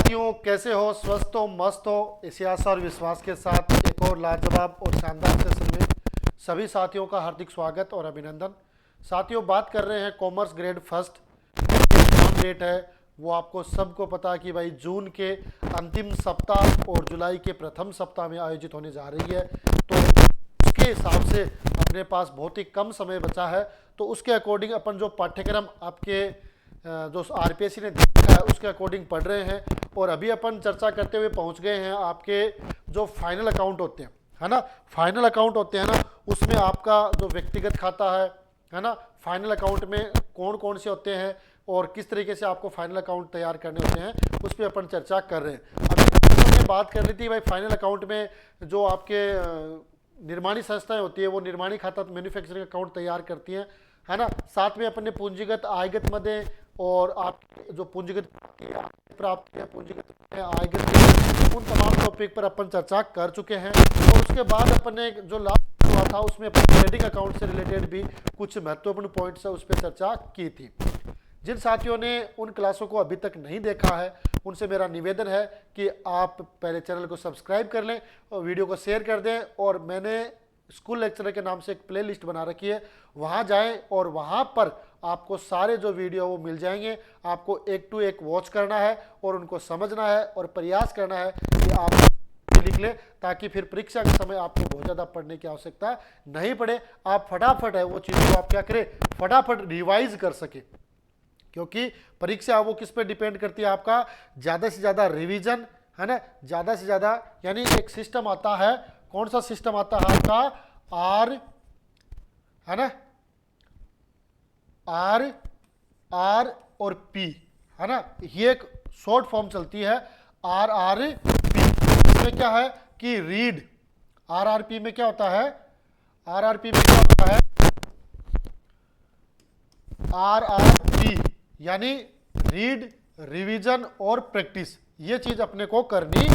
साथियों, कैसे हो? स्वस्थ हो, मस्त हो? इसी आशा और विश्वास के साथ एक और लाजवाब और शानदार सेशन में सभी साथियों का हार्दिक स्वागत और अभिनंदन। साथियों, बात कर रहे हैं commerce grade first exam date है वो आपको सबको पता है कि भाई जून के अंतिम सप्ताह और जुलाई के प्रथम सप्ताह में आयोजित होने जा रही है। तो उसके हिसाब से अपने पास बहुत ही कम समय बचा है, तो उसके अकॉर्डिंग अपन जो पाठ्यक्रम आपके जो आरपीएससी ने दिया है उसके अकॉर्डिंग पढ़ रहे हैं। और अभी अपन चर्चा करते हुए पहुंच गए हैं आपके जो फाइनल अकाउंट होते हैं, है ना, फाइनल अकाउंट होते हैं ना, उसमें आपका जो व्यक्तिगत खाता है ना, फाइनल अकाउंट में कौन कौन से होते हैं और किस तरीके से आपको फाइनल अकाउंट तैयार करने होते हैं, उस पर अपन चर्चा कर रहे हैं। अभी हमने बात कर ली थी भाई फाइनल अकाउंट में जो आपके निर्माणी संस्थाएं होती है वो निर्माणी खाता मैन्युफैक्चरिंग अकाउंट तैयार करती हैं, है ना। साथ में अपन ने पूंजीगत आयगत मदे और आप जो पूंजीगत प्राप्ति है, पूंजीगत आयगत, उन तमाम टॉपिक पर अपन चर्चा कर चुके हैं। और उसके बाद अपन ने जो लास्ट हुआ था उसमें अपन ट्रेडिंग अकाउंट से रिलेटेड भी कुछ महत्वपूर्ण पॉइंट्स है उस पर चर्चा की थी। जिन साथियों ने उन क्लासों को अभी तक नहीं देखा है उनसे मेरा निवेदन है कि आप पहले चैनल को सब्सक्राइब कर लें और वीडियो को शेयर कर दें। और मैंने स्कूल लेक्चरर के नाम से एक प्लेलिस्ट बना रखी है, वहाँ जाएं और वहाँ पर आपको सारे जो वीडियो वो मिल जाएंगे। आपको एक टू एक वॉच करना है और उनको समझना है और प्रयास करना है कि आप लिख लें, ताकि फिर परीक्षा के समय आपको बहुत ज़्यादा पढ़ने की आवश्यकता नहीं पड़े। आप फटाफट है वो चीज़ को आप क्या करें, फटाफट रिवाइज कर सके, क्योंकि परीक्षा वो किस पे डिपेंड करती है, आपका ज़्यादा से ज़्यादा रिवीजन, है ना, ज़्यादा से ज़्यादा, यानी एक सिस्टम आता है। कौन सा सिस्टम आता है आपका? आर, है ना, आर आर और पी, है ना, ये एक शॉर्ट फॉर्म चलती है आर आर पी। इसमें क्या है कि रीड, आर आर पी में क्या होता है, आर आर पी में क्या होता है, आर आर पी यानी रीड, रिवीजन और प्रैक्टिस, ये चीज अपने को करनी।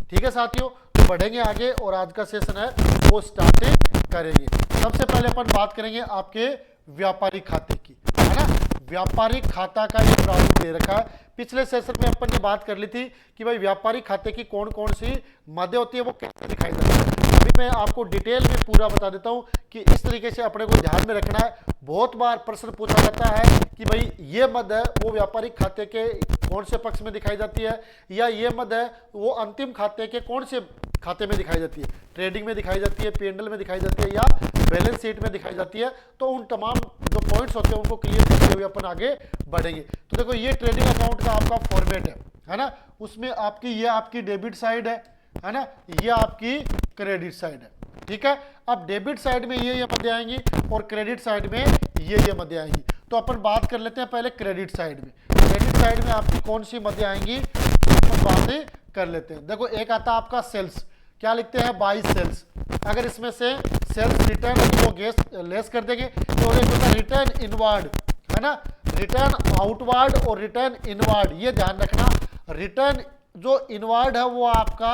ठीक है साथियों, तो बढ़ेंगे आगे और आज का सेशन है वो स्टार्ट करेंगे। सबसे पहले अपन बात करेंगे आपके व्यापारिक खाते की, है ना। व्यापारिक खाता का ये प्रारूप दे रखा है। पिछले सेशन में अपन ने बात कर ली थी कि भाई व्यापारिक खाते की कौन कौन सी मदें होती है, वो कैसे दिखाई जाती है। अभी मैं आपको डिटेल में पूरा बता देता हूं कि इस तरीके से अपने को ध्यान में रखना है। बहुत बार प्रश्न पूछा जाता है कि भाई ये मद है वो व्यापारिक खाते के कौन से पक्ष में दिखाई जाती है, या ये मद है वो अंतिम खाते के कौन से खाते में दिखाई जाती है, ट्रेडिंग में दिखाई जाती है, पीएनएल में दिखाई जाती है, या बैलेंस शीट में दिखाई जाती है। तो उन तमाम जो पॉइंट्स होते हैं उनको क्लियर करते हुए अपन आगे बढ़ेंगे। तो देखो ये ट्रेडिंग अकाउंट का आपका फॉर्मेट है ना, उसमें आपकी ये आपकी डेबिट साइड है ना, ये आपकी क्रेडिट साइड है। ठीक है, अब डेबिट साइड में ये मदें आएंगी और क्रेडिट साइड में ये मदें आएंगी। तो अपन बात कर लेते हैं पहले क्रेडिट साइड में। क्रेडिट साइड में आपकी कौन सी मदें आएंगी अपन बातें कर लेते हैं। देखो एक आता आपका सेल्स, क्या लिखते हैं, बाई सेल्स। अगर इसमें से सेल्स रिटर्न को लेस कर देंगे तो एक होता है रिटर्न इनवर्ड, है ना, रिटर्न आउटवर्ड और रिटर्न इनवर्ड। ये ध्यान रखना, रिटर्न जो इनवर्ड है वो आपका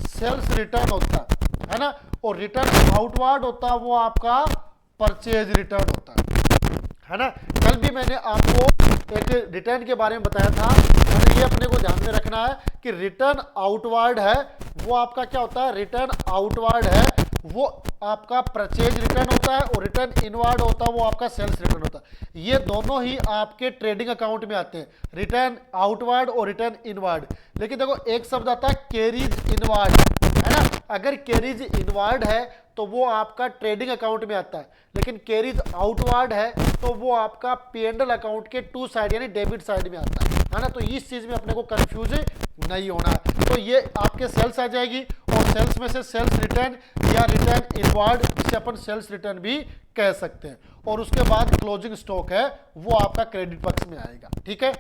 सेल्स रिटर्न होता है ना, और रिटर्न आउटवर्ड होता है वो आपका परचेज रिटर्न होता है ना। कल भी मैंने आपको एक रिटर्न के बारे में बताया था, और ये अपने को ध्यान में रखना है कि रिटर्न आउटवर्ड है वो आपका क्या होता है, रिटर्न आउटवर्ड है वो आपका परचेज रिटर्न होता है, और रिटर्न इनवर्ड होता है वो आपका सेल्स रिटर्न होता है। ये दोनों ही आपके ट्रेडिंग अकाउंट में आते हैं, रिटर्न आउटवर्ड और रिटर्न इनवर्ड। लेकिन देखो एक शब्द आता है कैरीज इनवर्ड, है ना। अगर कैरीज इनवर्ड है तो वो आपका ट्रेडिंग अकाउंट में आता है, लेकिन कैरीज आउटवर्ड है तो वो आपका पीएनएल अकाउंट के टू साइड यानी डेबिट साइड में आता है ना। तो इस चीज में अपने को कंफ्यूज नहीं होना है। तो ये आपके सेल्स आ जाएगी, और सेल्स में से सेल्स रिटर्न या रिटर्न इनवर्ड, इसे अपन सेल्स रिटर्न भी कह सकते हैं। और उसके बाद क्लोजिंग स्टॉक है वो आपका क्रेडिट पक्ष में आएगा। ठीक है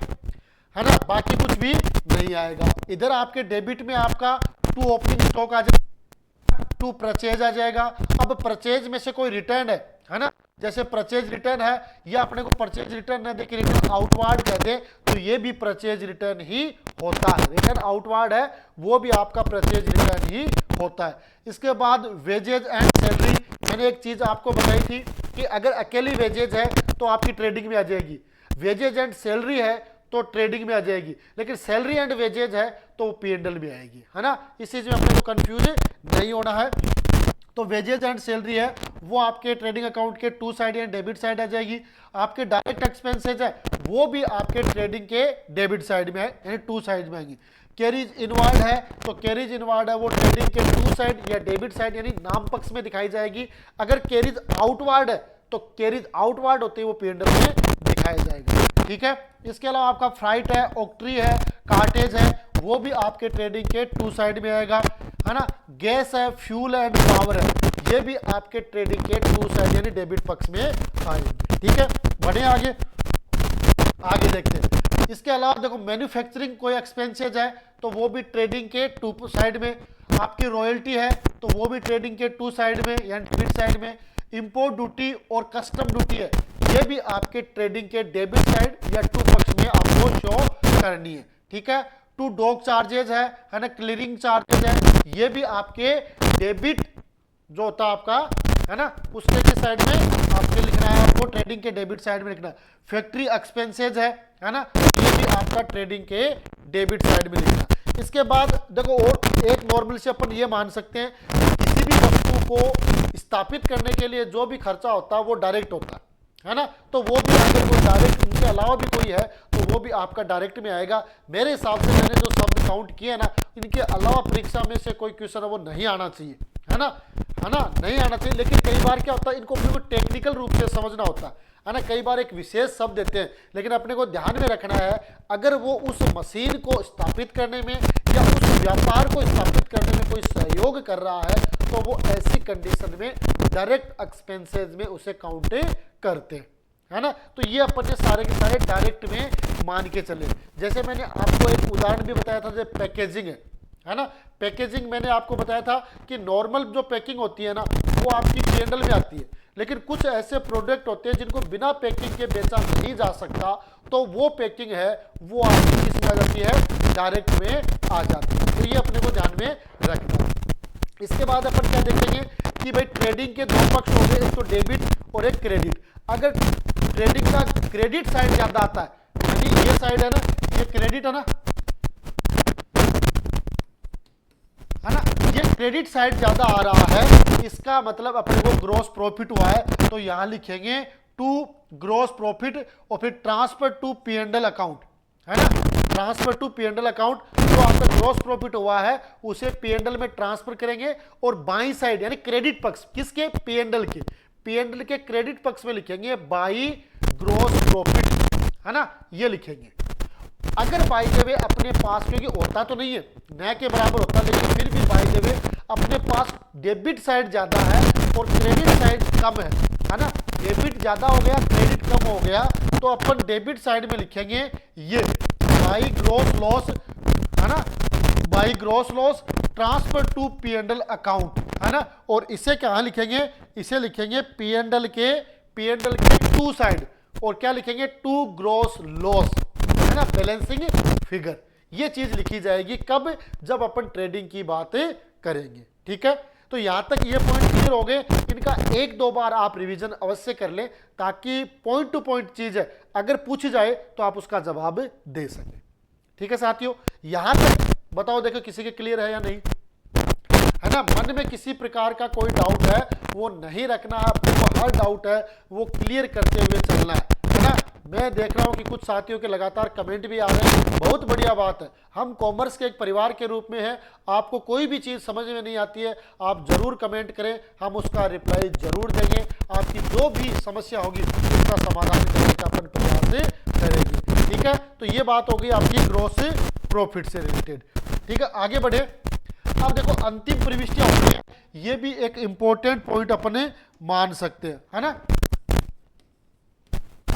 ना, बाकी कुछ भी नहीं आएगा। इधर आपके डेबिट में आपका टू ओपनिंग स्टॉक आ जाएगा, टू परचेज आ जाएगा। अब परचेज में से कोई रिटर्न है ना, जैसे परचेज रिटर्न है, या अपने को परचेज रिटर्न न देके रिटर्न आउटवर्ड कह दे तो ये भी परचेज रिटर्न ही होता है। रिटर्न आउटवर्ड है वो भी आपका परचेज रिटर्न ही होता है। इसके बाद वेजेज एंड सैलरी, मैंने एक चीज आपको बताई थी कि अगर अकेली वेजेज है तो आपकी ट्रेडिंग में आ जाएगी, वेजेज एंड सैलरी है तो ट्रेडिंग में आ जाएगी, लेकिन सैलरी एंड वेजेज है तो वो P&L में आएगी, है ना। इस चीज में अपने को कंफ्यूज नहीं होना है। तो वेजेज एंड सैलरी है वो आपके ट्रेडिंग अकाउंट के टू साइड या डेबिट साइड आ जाएगी। आपके डायरेक्ट एक्सपेंसेज है वो भी आपके ट्रेडिंग के डेबिट साइड में है, यानी टू साइड में आएंगी। कैरीज इनवर्ड है तो कैरीज इनवर्ड है वो ट्रेडिंग के टू साइड या डेबिट साइड यानी नाम पक्ष में दिखाई जाएगी। अगर कैरीज आउटवर्ड है तो कैरीज आउटवर्ड होते वो P&L में दिखाया जाएगा, ठीक है। इसके अलावा आपका फ्राइट है, ऑक्ट्री है, कार्टेज है, वो भी आपके ट्रेडिंग के टू साइड में आएगा, है ना। गैस है, फ्यूल एंड पावर है, ये भी आपके ट्रेडिंग के टू साइड यानी डेबिट पक्ष में आएंगे, ठीक है। बढ़े आगे देखते हैं। इसके अलावा देखो मैन्युफैक्चरिंग कोई एक्सपेंसेज है तो वो भी ट्रेडिंग के टू साइड में। आपकी रॉयल्टी है तो वो भी ट्रेडिंग के टू साइड में यानी डेबिट साइड में। इंपोर्ट ड्यूटी और कस्टम ड्यूटी है ये भी आपके ट्रेडिंग के डेबिट साइड या टू पक्ष में आपको शो करनी है, ठीक है। टू डॉक चार्जेस है ना, क्लियरिंग चार्जेस है, ये भी आपके डेबिट जो होता है आपका, है ना, उसके के साइड में आपके लिखना है, आपको ट्रेडिंग के डेबिट साइड में लिखना है। फैक्ट्री एक्सपेंसेज है ना, ये भी आपका ट्रेडिंग के डेबिट साइड में लिखना है। इसके बाद देखो और एक नॉर्मल से अपन ये मान सकते हैं किसी भी वस्तु को स्थापित करने के लिए जो भी खर्चा होता है वो डायरेक्ट होता है ना, तो वो भी अगर कोई डायरेक्ट इनके अलावा भी कोई है तो वो भी आपका डायरेक्ट में आएगा। मेरे हिसाब से मैंने जो शब्द काउंट किए ना, इनके अलावा परीक्षा में से कोई क्वेश्चन है वो नहीं आना चाहिए, है ना, नहीं आना चाहिए। लेकिन कई बार क्या होता है इनको अपने को टेक्निकल रूप से समझना होता है ना। कई बार एक विशेष शब्द देते हैं, लेकिन अपने को ध्यान में रखना है अगर वो उस मशीन को स्थापित करने में या उस व्यापार को स्थापित करने में कोई सहयोग कर रहा है तो वो ऐसी कंडीशन में डायरेक्ट एक्सपेंसेस में उसे काउंट करते हैं, है ना। तो ये अपन ने सारे के सारे डायरेक्ट में मान के चले। जैसे मैंने आपको एक उदाहरण भी बताया था, जो पैकेजिंग है ना, पैकेजिंग मैंने आपको बताया था कि नॉर्मल जो पैकिंग होती है ना वो आपकी P&L में आती है, लेकिन कुछ ऐसे प्रोडक्ट होते हैं जिनको बिना पैकिंग के बेचा नहीं जा सकता, तो वो पैकिंग है वो आपकी किस में आ जाती है, डायरेक्ट में आ जाती है। तो ये अपने को ध्यान में रखना है। इसके बाद अपन क्या देखेंगे कि भाई ट्रेडिंग के दो पक्ष हो गए, एक तो डेबिट और एक क्रेडिट। अगर ट्रेडिंग का क्रेडिट साइड ज्यादा आता है यानी ये साइड है ना, ये क्रेडिट है ना, ये क्रेडिट साइड ज्यादा आ रहा है, इसका मतलब अपने को ग्रॉस प्रॉफिट हुआ है, तो यहां लिखेंगे टू ग्रॉस प्रॉफिट और फिर ट्रांसफर टू P&L अकाउंट, है ना, ट्रांसफर टू P&L अकाउंट। जो आपका ग्रॉस प्रॉफिट हुआ है उसे P&L में ट्रांसफर करेंगे और बाई साइड यानी क्रेडिट पक्ष किसके, P&L के क्रेडिट पक्ष में लिखेंगे बाई ग्रॉस प्रॉफिट, है ना, ये लिखेंगे। अगर बाय द वे अपने पास, क्योंकि होता तो नहीं है न के बराबर होता, लेकिन फिर भी बाय द वे अपने पास डेबिट साइड ज्यादा है और क्रेडिट साइड कम है ना, डेबिट ज्यादा हो गया क्रेडिट कम हो गया, तो अपन डेबिट साइड में लिखेंगे ये बाई ग्रॉस लॉस, है ना, by gross loss transfer to P&L account, है ना। और इसे कहाँ लिखेंगे, इसे लिखेंगे P&L के टू साइड, और क्या लिखेंगे, टू ग्रॉस लॉस, है ना, बैलेंसिंग फिगर। ये चीज लिखी जाएगी कब, जब अपन ट्रेडिंग की बात करेंगे, ठीक है। तो यहां तक ये पॉइंट क्लियर हो गए। इनका एक दो बार आप रिवीजन अवश्य कर लें ताकि पॉइंट टू पॉइंट चीज है अगर पूछी जाए तो आप उसका जवाब दे सकें, ठीक है साथियों। यहां तक बताओ, देखो किसी के क्लियर है या नहीं, है ना। मन में किसी प्रकार का कोई डाउट है वो नहीं रखना है, आपको हर डाउट है वो क्लियर करते हुए चलना है ना। मैं देख रहा हूं कि कुछ साथियों के लगातार कमेंट भी आ रहे हैं, बहुत बढ़िया बात है। हम कॉमर्स के एक परिवार के रूप में हैं, आपको कोई भी चीज़ समझ में नहीं आती है आप जरूर कमेंट करें, हम उसका रिप्लाई जरूर देंगे। आपकी जो भी समस्या होगी उसका समाधान करने का अपन प्रयास करेंगे, ठीक है। तो ये बात होगी आपकी ग्रॉस प्रॉफिट से रिलेटेड, ठीक है। आगे बढ़े, अब देखो अंतिम प्रविष्टियां होती है, ये भी एक इंपॉर्टेंट पॉइंट अपने मान सकते हैं, है ना।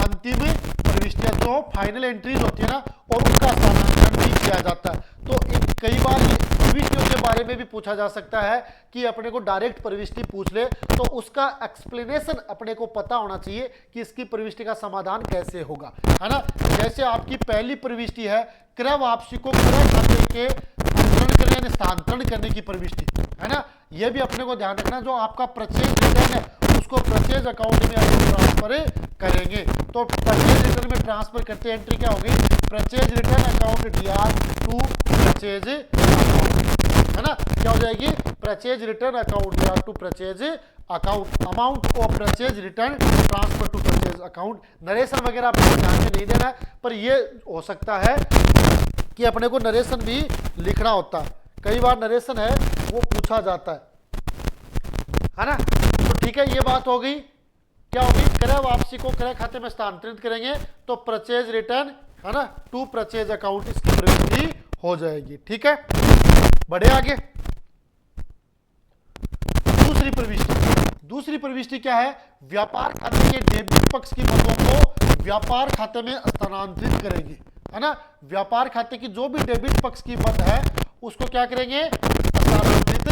अंतिम प्रविष्टियां तो फाइनल एंट्रीज होती है ना, और उनका स्थानांतरण भी किया जाता है। तो कई बार प्रविष्टियों के बारे में भी पूछा जा सकता है कि अपने को डायरेक्ट प्रविष्टि पूछ ले तो उसका एक्सप्लेनेशन अपने को पता होना चाहिए कि इसकी प्रविष्टि का समाधान कैसे होगा, है ना। जैसे आपकी पहली प्रविष्टि है क्रय वापसी को क्रय खाते के अंतरण करने यानी स्थानांतरण करने की प्रविष्टि, है ना। यह भी अपने को ध्यान रखना, जो आपका परचेज रिटर्न है उसको परचेज अकाउंट में आप ट्रांसफर करेंगे। तो परचेज रिटर्न में ट्रांसफर करते एंट्री क्या होगी, purchase return account DR to purchase account, है ना, क्या हो जाएगी, purchase return account DR to purchase account, amount of purchase return transfer to purchase account. Narration वगैरह आपको ध्यान में नहीं देना है, पर ये हो सकता है कि अपने को नरेशन भी लिखना होता है, कई बार नरेशन है वो पूछा जाता है ना। तो ठीक है, ये बात हो गई। क्या होगी, क्रय वापसी को क्रय खाते में स्थानांतरित करेंगे तो परचेज रिटर्न, है ना, टू परचेज अकाउंट इसकी प्रवृत्ति हो जाएगी। ठीक है, बढ़े आगे। दूसरी प्रविष्टि क्या है, व्यापार खाते के डेबिट पक्ष की मदों को व्यापार खाते में स्थानांतरित करेंगे, है ना। व्यापार खाते की जो भी डेबिट पक्ष की मद है उसको क्या करेंगे, स्थानांतरित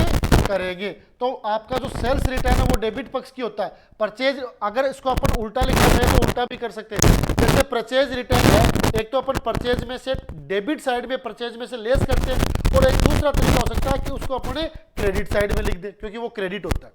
करेंगे। तो आपका जो सेल्स रिटर्न है वो डेबिट पक्ष की होता है। परचेज, अगर इसको अपन उल्टा लिखना चाहे तो उल्टा भी कर सकते हैं। जैसे परचेज रिटर्न है, एक तो अपन परचेज में से डेबिट साइड में परचेज में से लेस करते हैं, और एक दूसरा तरीका हो सकता है कि उसको अपने क्रेडिट साइड में लिख दे, क्योंकि वो क्रेडिट होता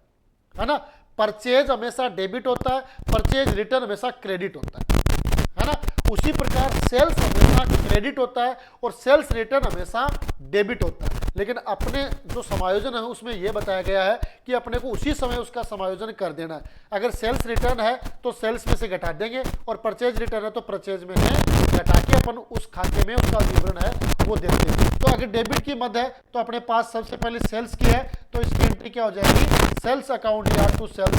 है ना। परचेज हमेशा डेबिट होता है, परचेज रिटर्न हमेशा क्रेडिट होता है ना। उसी प्रकार सेल्स हमेशा क्रेडिट होता है और सेल्स रिटर्न हमेशा डेबिट होता है। लेकिन अपने जो समायोजन है उसमें यह बताया गया है कि अपने को उसी समय उसका समायोजन कर देना है। अगर सेल्स रिटर्न है तो सेल्स में से घटा देंगे, और परचेज रिटर्न है तो परचेज में से घटा के अपन उस खाते में उसका विवरण है वो देते हैं। तो अगर डेबिट की मद है तो अपने पास सबसे पहले सेल्स की है, तो इसकी एंट्री क्या हो जाएगी, सेल्स अकाउंट या टू सेल्स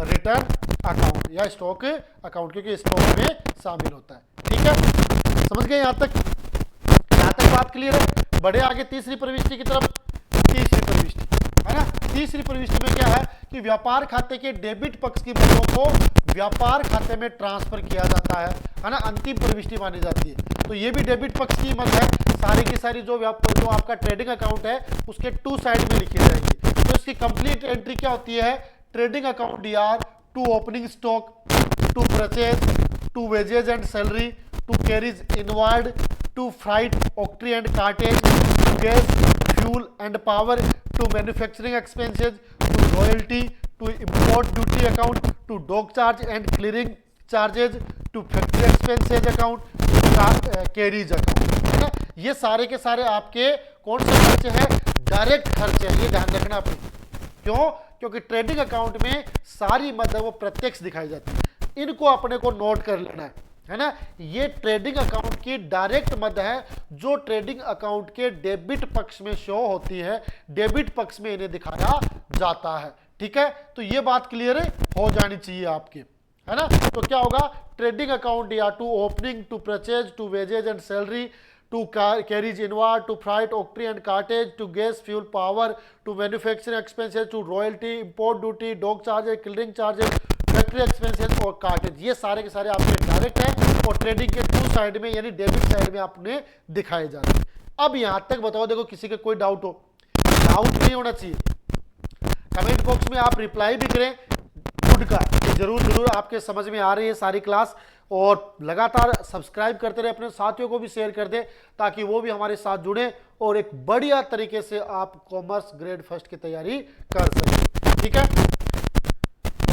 रिटर्न अकाउंट या स्टॉक अकाउंट, क्योंकि स्टॉक में शामिल होता है। ठीक है, समझ गए यहाँ तक बात क्लियर है। बढ़े आगे तीसरी प्रविष्टि की तरफ। तीसरी प्रविष्टि, है ना, तीसरी प्रविष्टि में क्या है कि व्यापार खाते के डेबिट पक्ष की मदों को व्यापार खाते में ट्रांसफर किया जाता है ना, अंतिम प्रविष्टि मानी जाती है। तो ये भी डेबिट पक्ष की मद है, सारी की सारी जो आपका ट्रेडिंग अकाउंट है उसके टू साइड में लिखी जाएगी। तो इसकी कंप्लीट एंट्री क्या होती है, trading account DR to opening stock, to purchase, to wages and salary, to carriage inward, to freight octroi and cartage, to gas fuel and power, to manufacturing expenses, to royalty, to import duty account, to dock charge and clearing charges, to factory expenses account, to carriage account, है ना। ये सारे के सारे आपके कौन से खर्चे हैं, डायरेक्ट खर्चे हैं, ये ध्यान रखना अपने। क्यों, क्योंकि ट्रेडिंग अकाउंट में सारी मद है वो प्रत्यक्ष दिखाई जाती है, इनको अपने को नोट कर लेना है ना। ये ट्रेडिंग अकाउंट की डायरेक्ट मद है जो ट्रेडिंग अकाउंट के डेबिट पक्ष में शो होती है, डेबिट पक्ष में इन्हें दिखाया जाता है। ठीक है, तो ये बात क्लियर हो जानी चाहिए आपके, है ना। तो क्या होगा, ट्रेडिंग अकाउंट या to opening, to purchase, to wages and salary, to carriage inward, to freight octroi and cartage, to gas fuel power, to manufacturing expenses, to royalty, import duty, dock charges, clearing charges, factory expenses और cartage, ये सारे के सारे आपके direct हैं और trading के to side में यानी डेबिट साइड में आपने दिखाए जाते हैं। अब यहां तक बताओ, देखो किसी का कोई डाउट हो, डाउट नहीं होना चाहिए, कमेंट बॉक्स में आप रिप्लाई भी करें गुड का, जरूर आपके समझ में आ रही है सारी क्लास, और लगातार सब्सक्राइब करते रहे, अपने साथियों को भी शेयर कर दे ताकि वो भी हमारे साथ जुड़े और एक बढ़िया तरीके से आप कॉमर्स ग्रेड फर्स्ट की तैयारी कर सकें। ठीक है,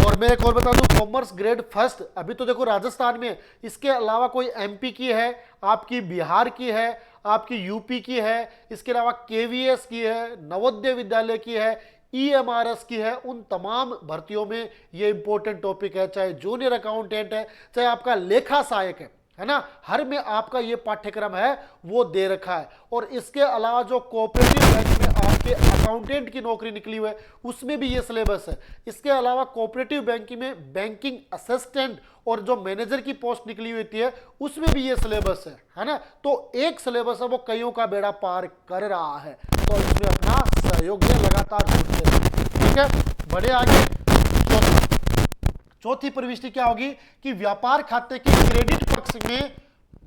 और मैं एक और बता दूं, कॉमर्स ग्रेड फर्स्ट अभी तो देखो राजस्थान में, इसके अलावा कोई एमपी की है, आपकी बिहार की है, आपकी यूपी की है, इसके अलावा केवीएस की है, नवोदय विद्यालय की है, ईएमआरएस की है, उन तमाम भर्तियों में ये इंपॉर्टेंट टॉपिक है, चाहे जूनियर अकाउंटेंट है, चाहे आपका लेखा सहायक है ना, हर में आपका ये पाठ्यक्रम है वो दे रखा है। और इसके अलावा जो कोऑपरेटिव बैंक में आपके अकाउंटेंट की नौकरी निकली हुई है उसमें भी ये सिलेबस है। इसके अलावा कोऑपरेटिव बैंकिंग में बैंकिंग असिस्टेंट और जो मैनेजर की पोस्ट निकली हुई है उसमें भी ये सिलेबस है ना। तो एक सिलेबस है वो कईयों का बेड़ा पार कर रहा है, तो इसमें अपना सहयोग लगातार जुड़ते हैं। ठीक है, बढ़े आगे। चौथी प्रविष्टि क्या होगी कि व्यापार खाते के क्रेडिट पक्ष में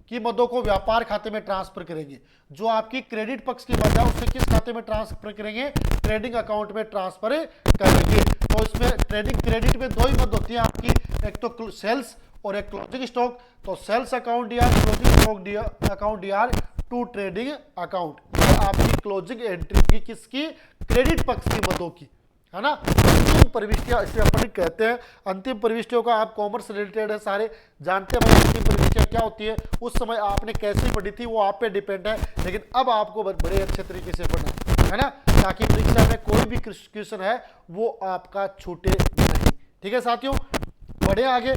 की मदों को व्यापार खाते में ट्रांसफर करेंगे। जो आपकी क्रेडिट पक्ष की मद है उसे किस खाते में ट्रांसफर करेंगे, ट्रेडिंग अकाउंट में ट्रांसफर करेंगे। तो इसमें ट्रेडिंग क्रेडिट में दो ही मद होती है आपकी, एक तो सेल्स और एक क्लोजिंग स्टॉक। तो sales account DR, closing stock account DR to trading account. तो आपकी क्लोजिंग एंट्री की किसकी, क्रेडिट पक्ष की मदों की, है ना। अंतिम प्रविष्टियां इसे अपन कहते हैं। अंतिम प्रविष्टियों का आप कॉमर्स रिलेटेड है सारे जानते हैं भाई, अंतिम प्रविष्टियां क्या होती है, उस समय आपने कैसी पढ़ी थी वो आप पे डिपेंड है, लेकिन अब आपको बड़े अच्छे तरीके से पढ़ना है ना, ताकि परीक्षा में कोई भी क्वेश्चन है वो आपका छूटे नहीं। ठीक है साथियों, बढ़े आगे।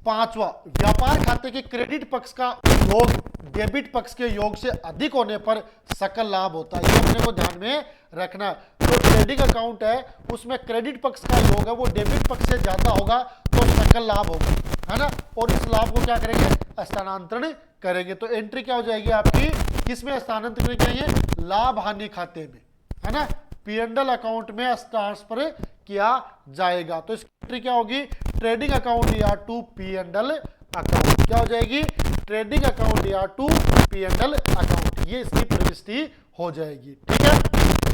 पांचवा, व्यापार खाते के क्रेडिट पक्ष का योग डेबिट पक्ष के योग से अधिक होने पर सकल लाभ होता है। ये अपने को ध्यान में रखना है। जो ट्रेडिंग अकाउंट है उसमें क्रेडिट पक्ष का योग है वो डेबिट पक्ष से ज्यादा होगा तो सकल लाभ होगा, है ना। और इस लाभ को क्या करेंगे, स्थानांतरण करेंगे। तो एंट्री क्या हो जाएगी आपकी, किसमें स्थानांतरण करेंगे, लाभ हानि खाते में, है ना, P&L अकाउंट में ट्रांसफर किया जाएगा। तो इसकी एंट्री क्या होगी, ट्रेडिंग अकाउंट या टू P&L अकाउंट। क्या हो जाएगी, ट्रेडिंग अकाउंट या टू P&L अकाउंट, ये इसकी प्रविष्टि हो जाएगी। ठीक है,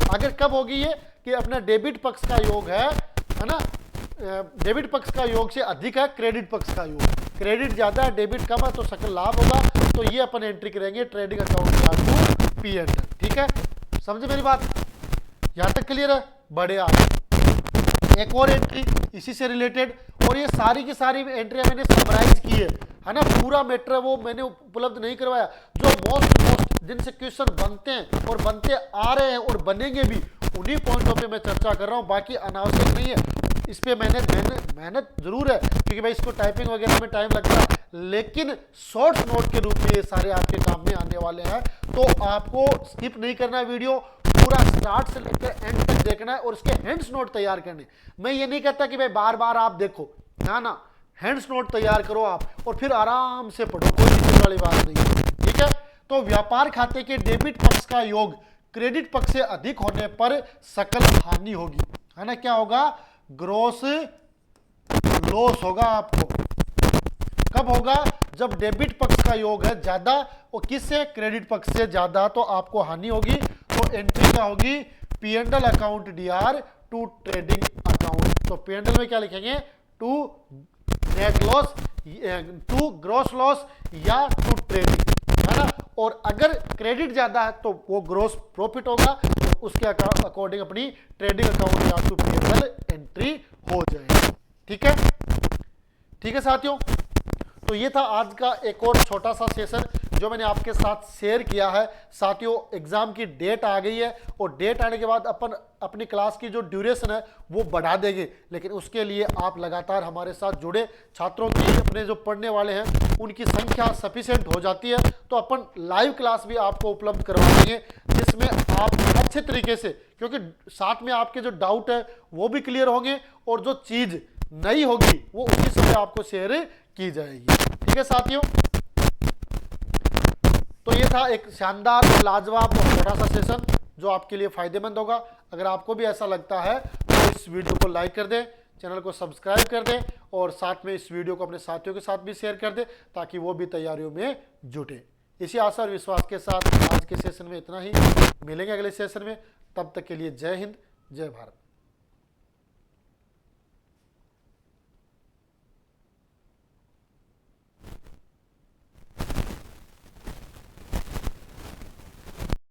अगर कब होगी ये कि अपना डेबिट पक्ष का योग है ना, डेबिट पक्ष का योग से अधिक है क्रेडिट पक्ष का योग, क्रेडिट ज्यादा है डेबिट कम है तो सकल लाभ होगा। तो ये अपन एंट्री करेंगे ट्रेडिंग अकाउंट या टू P&L। ठीक है, समझे मेरी बात, यहां तक क्लियर है। बड़े आगे एक और एंट्री इसी से रिलेटेड, और ये सारी की सारी एंट्रियां मैंने समराइज की है ना, पूरा मैटर वो मैंने उपलब्ध नहीं करवाया। जो मोस्ट जिनसे क्वेश्चन बनते हैं और बनते आ रहे हैं और बनेंगे भी, उन्हीं पॉइंटों पे मैं चर्चा कर रहा हूँ, बाकी अनावश्यक नहीं है। इस पे मेहनत जरूर है क्योंकि भाई इसको टाइपिंग वगैरह में टाइम लगता है, लेकिन शॉर्ट्स नोट के रूप में ये सारे आपके काम में आने वाले हैं। तो आपको स्किप नहीं करना है, पूरा स्टार्ट से लेकर एंड तक देखना है और उसके हैंड्स नोट तैयार करने। मैं ये नहीं कहता कि भाई बार बार आप देखो, ना, हैंड्स नोट तैयार करो आप और फिर आराम से पढ़ो, कोई दिक्कत वाली बात नहीं है। ठीक है, तो व्यापार खाते के डेबिट पक्ष का योग क्रेडिट पक्ष से अधिक होने पर सकल हानि होगी, है ना। क्या होगा, ग्रॉस लॉस होगा आपको। कब होगा, जब डेबिट पक्ष का योग है ज्यादा और किससे, क्रेडिट पक्ष से ज्यादा, तो आपको हानि होगी। तो एंट्री क्या होगी, P&L account DR to trading account. तो P&L में क्या लिखेंगे, to net loss, to gross loss या टू ट्रेडिंग, है ना। और अगर क्रेडिट ज्यादा है तो वो ग्रॉस प्रॉफिट होगा, तो उसके अकॉर्डिंग अपनी ट्रेडिंग अकाउंट या टू P&L एंट्री हो जाएगी। ठीक है, ठीक है साथियों, तो ये था आज का एक और छोटा सा सेशन जो मैंने आपके साथ शेयर किया है। साथियों, एग्जाम की डेट आ गई है और डेट आने के बाद अपन अपनी क्लास की जो ड्यूरेशन है वो बढ़ा देंगे, लेकिन उसके लिए आप लगातार हमारे साथ जुड़े। छात्रों की अपने जो पढ़ने वाले हैं उनकी संख्या सफिशिएंट हो जाती है तो अपन लाइव क्लास भी आपको उपलब्ध करवा देंगे, जिसमें आप अच्छे तरीके से, क्योंकि साथ में आपके जो डाउट है वो भी क्लियर होंगे और जो चीज नहीं होगी वो उसी समय आपको शेयर की जाएगी। ठीक है साथियों, तो ये था एक शानदार और लाजवाब और छोटा सा सेशन जो आपके लिए फायदेमंद होगा। अगर आपको भी ऐसा लगता है तो इस वीडियो को लाइक कर दें, चैनल को सब्सक्राइब कर दें और साथ में इस वीडियो को अपने साथियों के साथ भी शेयर कर दें ताकि वो भी तैयारियों में जुटे। इसी आशा और विश्वास के साथ आज के सेशन में इतना ही, मिलेंगे अगले सेशन में। तब तक के लिए जय हिंद, जय भारत।